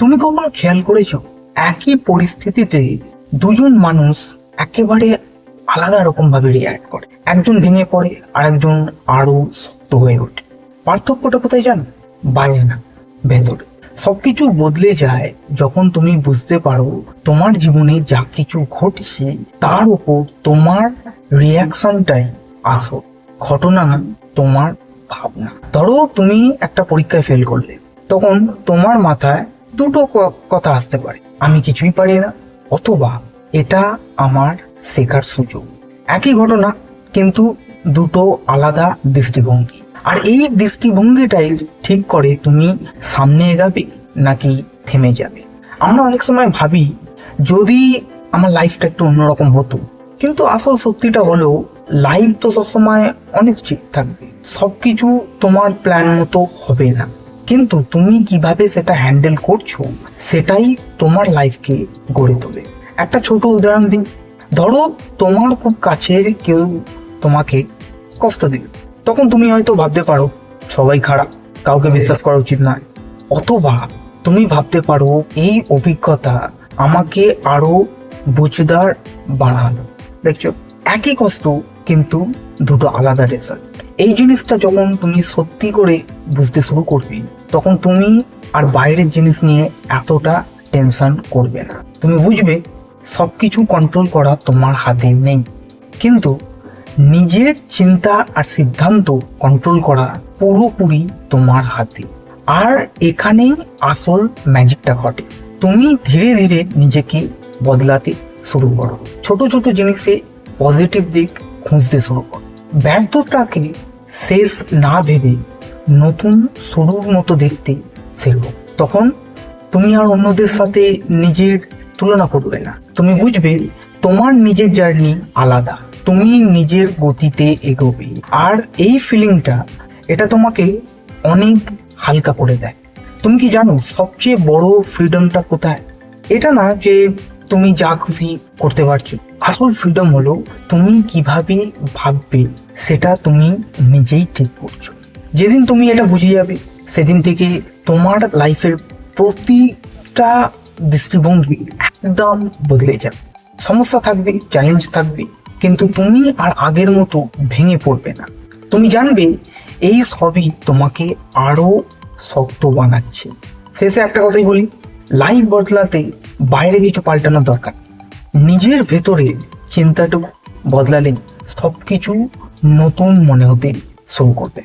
তুমি কখনো খেয়াল করেছো একই পরিস্থিতিতে দুজন মানুষ একেবারে আলাদা রকম ভাবে রিয়াক্ট করে? একজন ভেঙে পড়ে আর একজন আরো শক্ত হয়ে ওঠে। পার্থক্যটা কোথায় জানো? বাইরে না, ভেতরে। সবকিছু বদলে যায় যখন তুমি বুঝতে পারো তোমার জীবনে যা কিছু ঘটছে তার উপর তোমার রিয়াকশনটাই আসল, ঘটনা না তোমার ভাবনা। ধরো তুমি একটা পরীক্ষায় ফেল করলে, তখন তোমার মাথায় দুটো কথা আসতে পারে, আমি কিছুই পারি না, অথবা এটা আমার শেখার সুযোগ। একই ঘটনা, কিন্তু দুটো আলাদা দৃষ্টিভঙ্গি। আর এই দৃষ্টিভঙ্গিটাই ঠিক করে তুমি সামনে এগাবে নাকি থেমে যাবে। আমরা অনেক সময় ভাবি যদি আমার লাইফটা একটু অন্যরকম হতো, কিন্তু আসল সত্যিটা হলো লাইফ তো সবসময় অনিশ্চিত থাকবে। সবকিছু তোমার প্ল্যান মতো হবে না, কিন্তু তুমি কিভাবে সেটা হ্যান্ডেল করছো সেটাই তোমার লাইফকে গড়ে তোলে। একটা ছোট উদাহরণ দিই। ধরো তোমার খুব কাছের কেউ তোমাকে কষ্ট দিল, তখন তুমি হয়তো ভাবতে পারো সবাই খারাপ, কাউকে বিশ্বাস করা উচিত নয়। অথবা তুমি ভাবতে পারো এই অভিজ্ঞতা আমাকে আরো বুঝদার বানালো। দেখছো, একই কষ্ট কিন্তু দুটো আলাদা রেজাল্ট। এই জিনিসটা যখন তুমি সত্যি করে বুঝতে শুরু করবে, তখন তুমি আর বাইরের জিনিস নিয়ে এতটা টেনশন করবে না। তুমি বুঝবে সবকিছু কন্ট্রোল করা তোমার হাতে নেই, কিন্তু নিজের চিন্তা আর সিদ্ধান্ত কন্ট্রোল করা পুরোপুরি তোমার হাতে। আর এখানেই আসল ম্যাজিকটা ঘটে। তুমি ধীরে ধীরে নিজেকে বদলাতে শুরু করো, ছোট ছোট জিনিসে পজিটিভ দিক খুঁজতে শুরু করো। ব্যর্থতাকে শেষ না ভেবে নতুন শুরুর মতো দেখতে শেখো। তখন তুমি আর অন্যদের সাথে নিজের তুলনা করবে না। তুমি বুঝবে তোমার নিজের জার্নি আলাদা, তুমি নিজের গতিতে এগোবে। আর এই ফিলিংটা, এটা তোমাকে অনেক হালকা করে দেয়। তুমি কি জানো সবচেয়ে বড় ফ্রিডমটা কোথায়? এটা না যে তুমি যা খুশি করতে পারছো। আসল ফ্রিডম হলো তুমি কিভাবে ভাববে সেটা তুমি নিজেই ঠিক করছো। যেদিন তুমি এটা বুঝে যাবে, সেদিন থেকে তোমার লাইফের প্রতিটা দৃষ্টিভঙ্গি একদম বদলে যাবে। সমস্যা থাকবে, চ্যালেঞ্জ থাকবে, কিন্তু তুমি আর আগের মতো ভেঙে পড়বে না। তুমি জানবে এই সবই তোমাকে আরো শক্ত বানাচ্ছে। শেষে একটা কথাই বলি, লাইফ বদলাতে বাইরে কিছু পাল্টানোর দরকার নেই। নিজের ভেতরে চিন্তাটুকু বদলালে সবকিছু নতুন মনে হতে শুরু করবে।